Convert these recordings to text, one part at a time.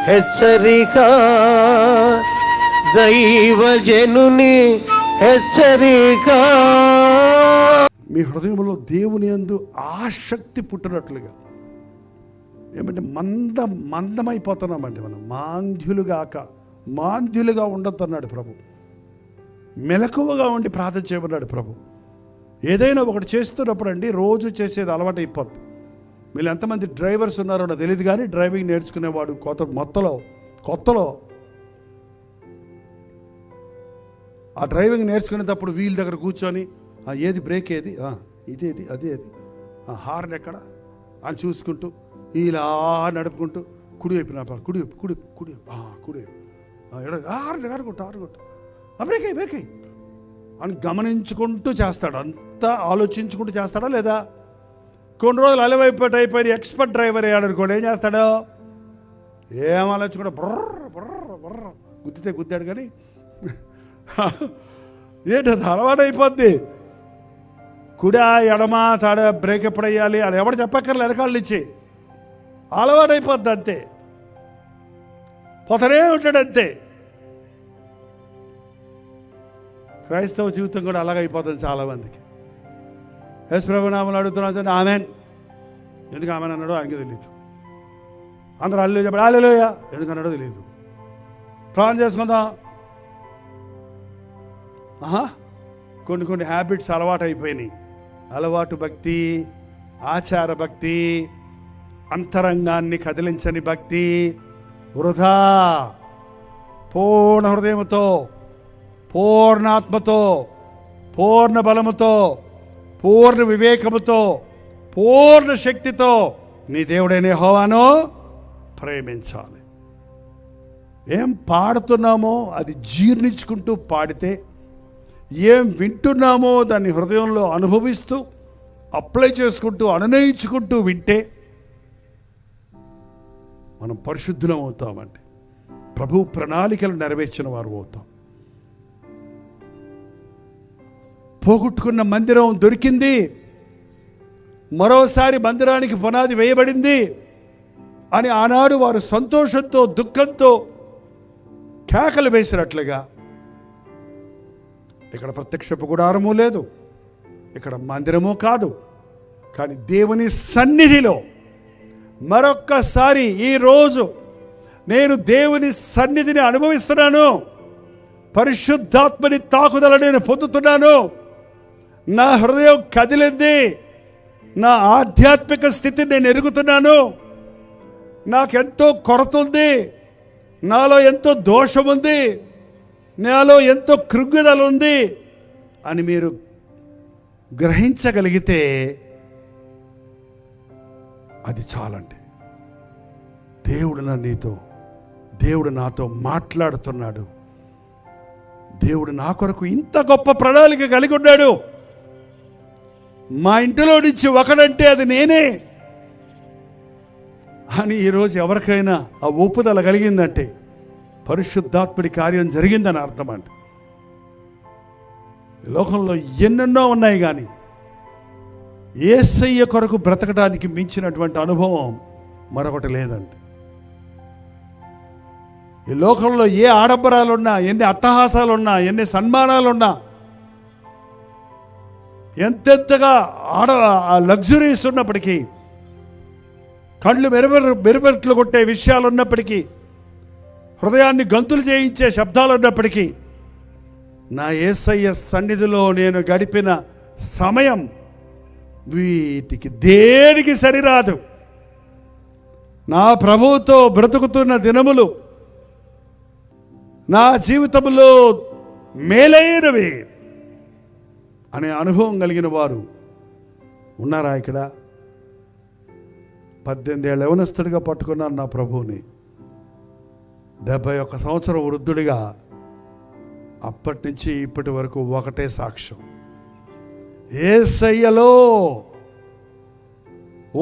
హెచ్చరిక, దైవజనుని హెచ్చరిక. మీ హృదయంలో దేవుని యందు ఆసక్తి పుట్టినట్లుగా, ఏమంటే మందమైపోతున్నామండి మనం. మాంద్యులుగా ఉండొద్దన్నాడు ప్రభు. మెలకువగా ఉండి ప్రార్థన చేయమన్నాడు ప్రభు. ఏదైనా ఒకటి చేస్తున్నప్పుడు అండి, రోజు చేసేది అలవాటు అయిపోద్ది. మీరు ఎంతమంది డ్రైవర్స్ ఉన్నారో నాకు తెలియదు, కానీ డ్రైవింగ్ నేర్చుకునేవాడు కొత్తలో ఆ డ్రైవింగ్ నేర్చుకునేటప్పుడు వీల్ దగ్గర కూర్చొని ఏది బ్రేక్ ఏది, ఇదేది అదేది, హార్న్ ఎక్కడ అని చూసుకుంటూ ఇలా నడుపుకుంటూ కుడివైపు ఆరుగొట్టు బ్రేక్ అని గమనించుకుంటూ చేస్తాడు. అంతా ఆలోచించుకుంటూ చేస్తాడా లేదా? కొన్ని రోజులు అయిపోయిన ఎక్స్పర్ట్ డ్రైవర్ అయ్యాడు అనుకోండి, ఏం చేస్తాడు? ఏం ఆలోచించకుండా బుర్ర గుద్దాడు. కానీ ఏంటి అలవాటు అయిపోద్ది. కుడా ఎడమా తాడ బ్రేక్ ఎప్పుడు వేయాలి అది ఎవడు చెప్పక్కర్లేదు, వెనకాళ్ళు ఇచ్చి అలవాటు అయిపోద్ది. అంతే, పోతనే ఉంటాడు అంతే. క్రైస్తవ జీవితం కూడా అలాగైపోతుంది చాలామందికి. యేసు ప్రభు నామములో అడుగుతున్నాను, ఆమెన్. ఎందుకు ఆమెన్ అన్నాడో ఆయనకి తెలియదు. అందరూ హల్లెలూయా చెప్పాడు, హల్లెలూయా ఎందుకు అన్నాడో తెలియదు. ప్రార్థన చేసుకుందాం, కొన్ని హ్యాబిట్స్ అలవాటు అయిపోయినాయి. అలవాటు భక్తి, ఆచార భక్తి, అంతరంగాన్ని కదిలించని భక్తి వృధా. పూర్ణ హృదయముతో, పూర్ణాత్మతో, పూర్ణ బలముతో, పూర్ణ వివేకముతో, పూర్ణ శక్తితో నీ దేవుడైన యెహోవాను ప్రేమించాలి. ఏం పాడుతున్నామో అది జీర్ణించుకుంటూ పాడితే, ఏం వింటున్నామో దాన్ని హృదయంలో అనుభవిస్తూ అప్లై చేసుకుంటూ అనునయించుకుంటూ వింటే మనం పరిశుద్ధులం అవుతామండి. ప్రభు ప్రణాళికలు నెరవేర్చిన వారు అవుతాం. పోగొట్టుకున్న మందిరం దొరికింది, మరోసారి మందిరానికి పునాది వేయబడింది అని ఆనాడు వారు సంతోషంతో దుఃఖంతో కేకలు వేసినట్లుగా ఇక్కడ ప్రత్యక్షపు గుడారము లేదు, ఇక్కడ మందిరము కాదు, కానీ దేవుని సన్నిధిలో మరొక్కసారి ఈరోజు నేను దేవుని సన్నిధిని అనుభవిస్తున్నాను. పరిశుద్ధాత్మని తాకుదల నేను పొందుతున్నాను. నా హృదయం కదిలింది, నా ఆధ్యాత్మిక స్థితిని నేను ఎరుగుతున్నాను. నాకెంతో కొరత ఉంది, నాలో ఎంతో దోషం ఉంది, నాలో ఎంతో కృంగుదల ఉంది అని మీరు గ్రహించగలిగితే అది చాలండి. దేవుడు నాతో మాట్లాడుతున్నాడు. దేవుడు నా కొరకు ఇంత గొప్ప ప్రణాళిక కలిగి ఉన్నాడు. మా ఇంటిలో నుంచి ఒకడంటే అది నేనే అని ఈరోజు ఎవరికైనా ఆ ఒప్పుదల కలిగిందంటే పరిశుద్ధాత్ముడి కార్యం జరిగిందని అర్థం అండి. ఈ లోకంలో ఎన్నెన్నో ఉన్నాయి, కానీ యేసయ్య కొరకు బ్రతకడానికి మించినటువంటి అనుభవం మరొకటి లేదండి. ఈ లోకంలో ఏ ఆడంబరాలున్నా, ఎన్ని అట్టహాసాలున్నా, ఎన్ని సన్మానాలున్నా, ఎంతెంతగా లగ్జరీస్ ఉన్నప్పటికీ, కళ్ళు మెరుపెట్లు కొట్టే విషయాలు ఉన్నప్పటికీ, హృదయాన్ని గంతులు చేయించే శబ్దాలు ఉన్నప్పటికీ, నా యేసయ్య సన్నిధిలో నేను గడిపిన సమయం వీటికి దేనికి సరిరాదు. నా ప్రభువుతో బ్రతుకుతున్న దినములు నా జీవితంలో మేలైనవి అనే అనుభవం కలిగిన వారు ఉన్నారా ఇక్కడ? 18 ఏళ్ళ యవనస్తుడిగా పట్టుకున్నాను నా ప్రభువుని. 71 సంవత్సరం వృద్ధుడిగా, అప్పటి నుంచి ఇప్పటి వరకు ఒకటే సాక్ష్యం. యేసయ్యలో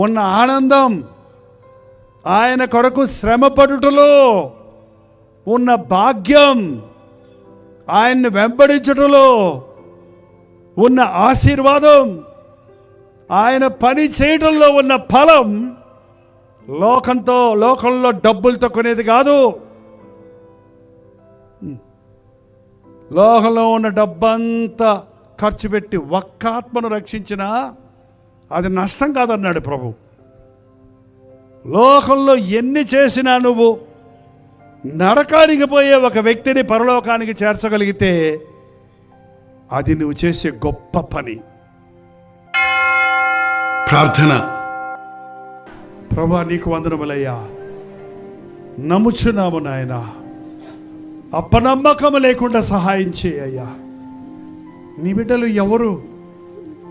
ఉన్న ఆనందం, ఆయన కొరకు శ్రమపడుటలో ఉన్న భాగ్యం, ఆయన్ని వెంబడించుటలో ఉన్న ఆశీర్వాదం, ఆయన పని చేయటంలో ఉన్న ఫలం లోకంలో డబ్బులతో కొనేది కాదు. లోకంలో ఉన్న డబ్బంతా ఖర్చు పెట్టి ఒక్క ఆత్మను రక్షించినా అది నష్టం కాదన్నాడు ప్రభు. లోకంలో ఎన్ని చేసినా నువ్వు నరకానికి పోయే ఒక వ్యక్తిని పరలోకానికి చేర్చగలిగితే అది నువ్వు చేసే గొప్ప పని. ప్రార్థన. ప్రభా, నీకు వందనములయ్యా, నమ్ముచున్నాము నాయన. అపనమ్మకము లేకుండా సహాయం చేయ్యా. నీ బిడ్డలు ఎవరు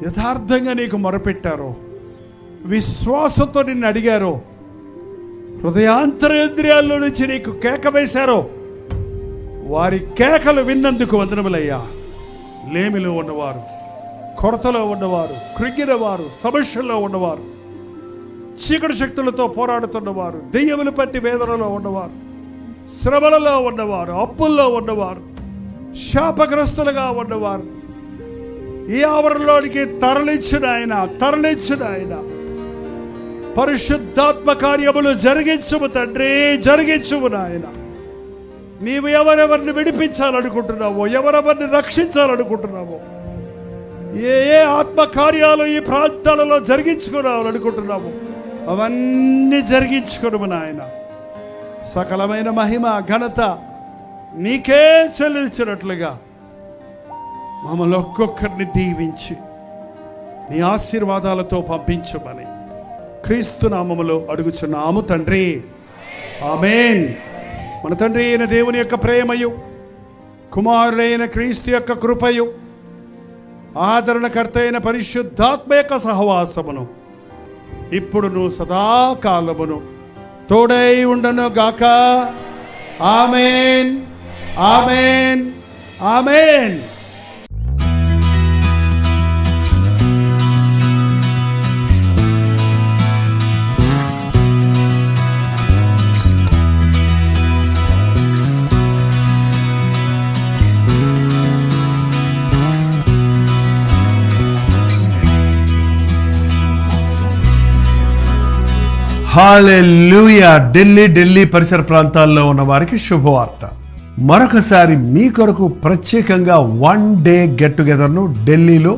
యథార్థంగా నీకు మొరపెట్టారో, విశ్వాసంతో నిన్ను అడిగారో, హృదయాంతరేంద్రియాల్లో నుంచి నీకు కేక వేశారో, వారి కేకలు విన్నందుకు వందనములయ్యా. లేమిలో ఉన్నవారు, కొరతలో ఉన్నవారు, కృంగిన వారు, సమస్యల్లో ఉన్నవారు, చీకటి శక్తులతో పోరాడుతున్నవారు, దెయ్యములు పట్టి వేదనలో ఉన్నవారు, శ్రమలలో ఉన్నవారు, అప్పుల్లో ఉన్నవారు, శాపగ్రస్తులుగా ఉన్నవారు ఈ ఆవరణలోనికి తరలించిన ఆయన పరిశుద్ధాత్మ కార్యములు జరిగించుము తండ్రి, జరిగించుము నాయన. నీవు ఎవరెవరిని విడిపించాలనుకుంటున్నావో, ఎవరెవరిని రక్షించాలనుకుంటున్నావో, ఏ ఆత్మ కార్యాలు ఈ ప్రాంతాలలో జరిగించుకోవాలనుకుంటున్నావో అవన్నీ జరిగించుకోను నాయన. సకలమైన మహిమ ఘనత నీకే చెల్లించినట్లుగా మమ్మల్ని ఒక్కొక్కరిని దీవించి నీ ఆశీర్వాదాలతో పంపించమని క్రీస్తు నామములో అడుగుచున్నాము తండ్రి, ఆమేన్. మన తండ్రి అయిన దేవుని యొక్క ప్రేమయు, కుమారుడైన క్రీస్తు యొక్క కృపయు, ఆదరణకర్త అయిన పరిశుద్ధాత్మ యొక్క సహవాసమును ఇప్పుడును సదాకాలమును తోడై ఉండను గాక. ఆమేన్, ఆమేన్, ఆమేన్. హల్లెలూయా. ఢిల్లీ పరిసర ప్రాంతాల్లో ఉన్న వారికి శుభవార్త. మరొకసారి మీ కొరకు ప్రత్యేకంగా 1 డే గెట్ టుగెదర్ను ఢిల్లీలో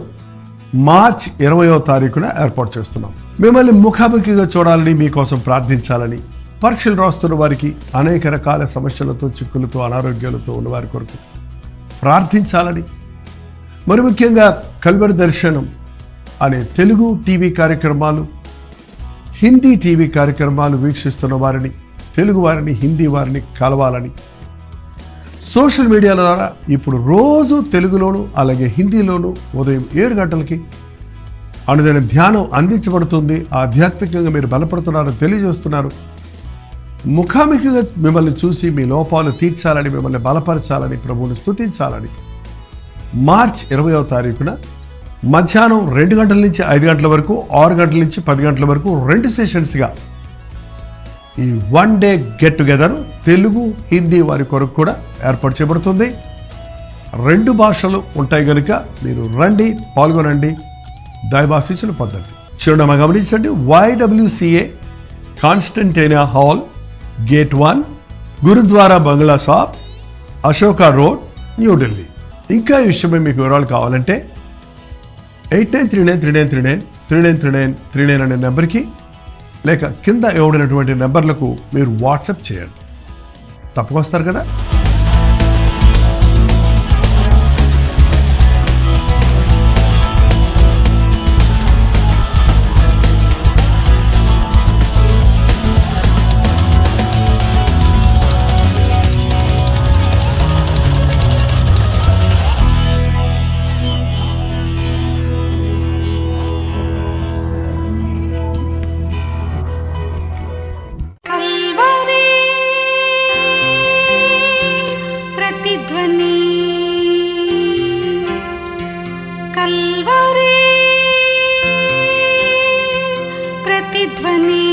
మార్చ్ 20వ తారీఖున ఏర్పాటు చేస్తున్నాం. మిమ్మల్ని ముఖాముఖిగా చూడాలని, మీకోసం ప్రార్థించాలని, పరీక్షలు రాస్తున్న వారికి, అనేక రకాల సమస్యలతో, చిక్కులతో, అనారోగ్యాలతో ఉన్న వారి కొరకు ప్రార్థించాలని, మరి ముఖ్యంగా కల్వరి దర్శనం అనే తెలుగు టీవీ కార్యక్రమాలు, హిందీ టీవీ కార్యక్రమాలు వీక్షిస్తున్న వారిని, తెలుగు వారిని, హిందీ వారిని కలవాలని సోషల్ మీడియా ద్వారా ఇప్పుడు రోజు తెలుగులోను అలాగే హిందీలోను ఉదయం 7 గంటలకి అనుదిన ధ్యానం అందించబడుతుంది. ఆధ్యాత్మికంగా మీరు బలపడుతున్నారని తెలియజేస్తున్నారు. ముఖాముఖిగా మిమ్మల్ని చూసి మీ లోపాలు తీర్చాలని, మిమ్మల్ని బలపరచాలని, ప్రభువుని స్తుతించాలని మార్చ్ 20వ తారీఖున మధ్యాహ్నం 2 గంటల నుంచి 5 గంటల వరకు, 6 గంటల నుంచి 10 గంటల వరకు 2 సెషన్స్గా ఈ 1 day get together Telugu, Hindi వారి కొరకు కూడా ఏర్పాటు చేయబడుతుంది. 2 భాషలు ఉంటాయి కనుక మీరు రండి, పాల్గొనండి, దైవాశీస్సులు పొందండి. చిరునామా గమనించండి. YWCA కాన్స్టంటైనా హాల్, గేట్ 1, గురుద్వారా బంగ్లా షాప్, అశోకా రోడ్, న్యూఢిల్లీ. ఇంకా ఈ విషయమై మీకు వివరాలు కావాలంటే 8939393939 అనే నెంబర్కి లేక కింద ఇవ్వబడినటువంటి నెంబర్లకు మీరు వాట్సాప్ చేయండి. తప్పకొస్తారు కదా. కల్వరి ప్రతిధ్వని